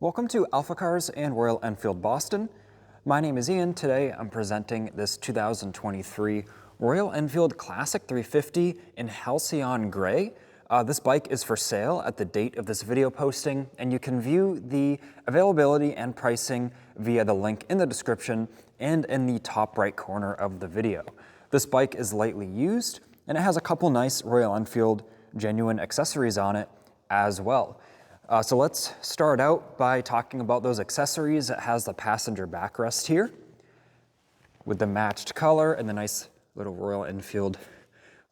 Welcome to AlphaCars and Royal Enfield Boston. My name is Ian. Today I'm presenting this 2023 Royal Enfield Classic 350 in Halcyon Gray. This bike is for sale at the date of this video posting, and you can view the availability and pricing via the link in the description and in the top right corner of the video. This bike is lightly used, and it has a couple nice Royal Enfield genuine accessories on it as well. So let's start out by talking about those accessories. It has the passenger backrest here with the matched color and the nice little Royal Enfield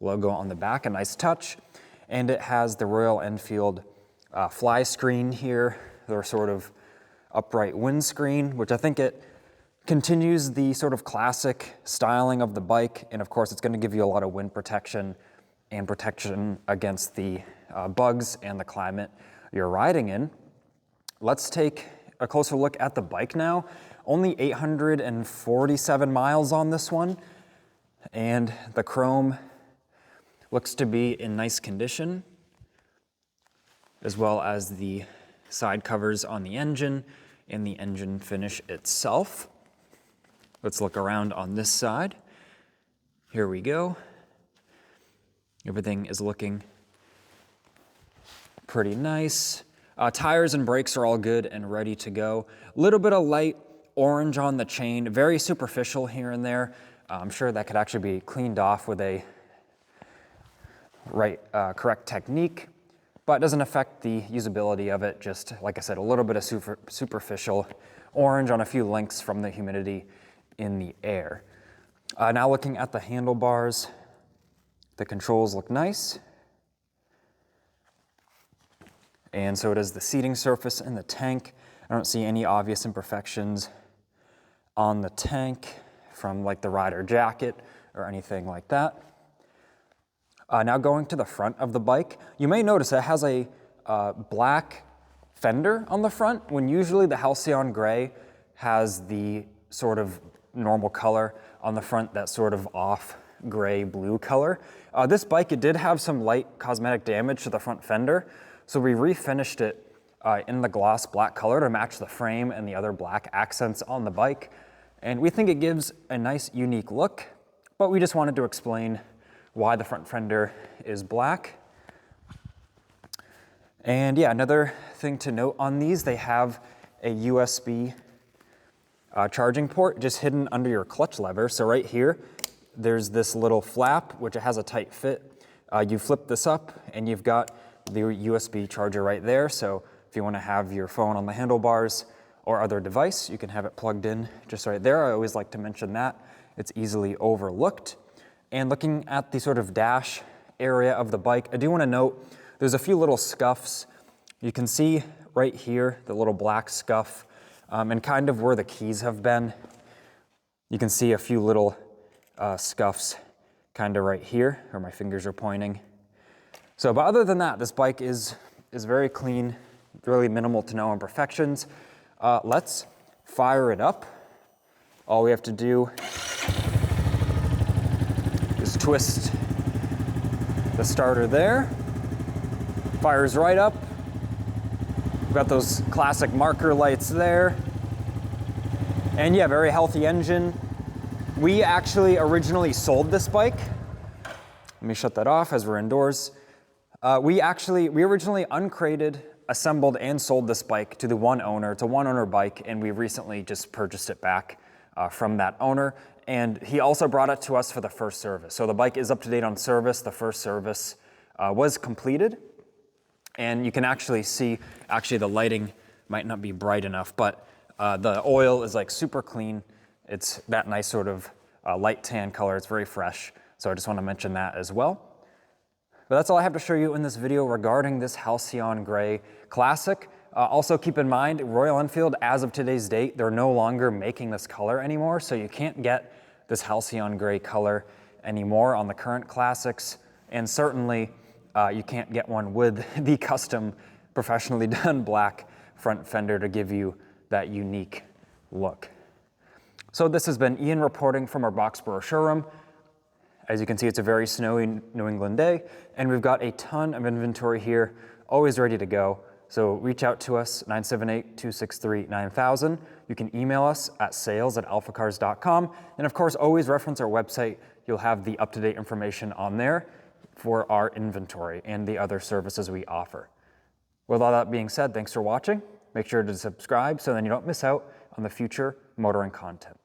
logo on the back, a nice touch. And it has the Royal Enfield fly screen here, their sort of upright windscreen, which I think it continues the sort of classic styling of the bike. And of course, it's going to give you a lot of wind protection and protection against the bugs and the climate you're riding in. Let's take a closer look at the bike now. Only 847 miles on this one, and the chrome looks to be in nice condition, as well as the side covers on the engine and the engine finish itself. Let's look around on this side. Here we go. Everything is looking pretty nice. Tires and brakes are all good and ready to go. A little bit of light orange on the chain, very superficial here and there. I'm sure that could actually be cleaned off with a correct technique, but it doesn't affect the usability of it. Just like I said, a little bit of superficial orange on a few links from the humidity in the air. Now looking at the handlebars, the controls look nice. And so does the seating surface in the tank. I don't see any obvious imperfections on the tank from like the rider jacket or anything like that. Now going to the front of the bike, you may notice it has a black fender on the front, when usually the Halcyon Gray has the sort of normal color on the front, that sort of off gray blue color. This bike, it did have some light cosmetic damage to the front fender, so we refinished it in the gloss black color to match the frame and the other black accents on the bike. And we think it gives a nice, unique look, but we just wanted to explain why the front fender is black. And yeah, another thing to note on these, they have a USB charging port just hidden under your clutch lever. So right here, there's this little flap, which has a tight fit. You flip this up and you've got the USB charger right there. So if you want to have your phone on the handlebars or other device, you can have it plugged in just right there. I always like to mention that. It's easily overlooked. And looking at the sort of dash area of the bike, I do want to note there's a few little scuffs. You can see right here, the little black scuff, and kind of where the keys have been. You can see a few little scuffs kind of right here where my fingers are pointing. So, but other than that, this bike is very clean, really minimal to no imperfections. Let's fire it up. All we have to do is twist the starter there. Fires right up. We've got those classic marker lights there. And yeah, very healthy engine. We actually originally sold this bike. Let me shut that off as we're indoors. We originally uncrated, assembled, and sold this bike to the one owner. It's a one-owner bike, and we recently just purchased it back from that owner. And he also brought it to us for the first service. So the bike is up to date on service. The first service was completed. And you can actually see, the lighting might not be bright enough, but the oil is like super clean. It's that nice sort of light tan color. It's very fresh. So I just want to mention that as well. But that's all I have to show you in this video regarding this Halcyon Gray Classic. Also keep in mind, Royal Enfield, as of today's date, they're no longer making this color anymore, so you can't get this Halcyon Gray color anymore on the current Classics, and certainly you can't get one with the custom, professionally done black front fender to give you that unique look. So this has been Ian reporting from our Boxborough showroom. As you can see, it's a very snowy New England day, and we've got a ton of inventory here, always ready to go. So reach out to us, 978-263-9000. You can email us at sales@alphacars.com. And of course, always reference our website. You'll have the up-to-date information on there for our inventory and the other services we offer. With all that being said, thanks for watching. Make sure to subscribe so then you don't miss out on the future motoring content.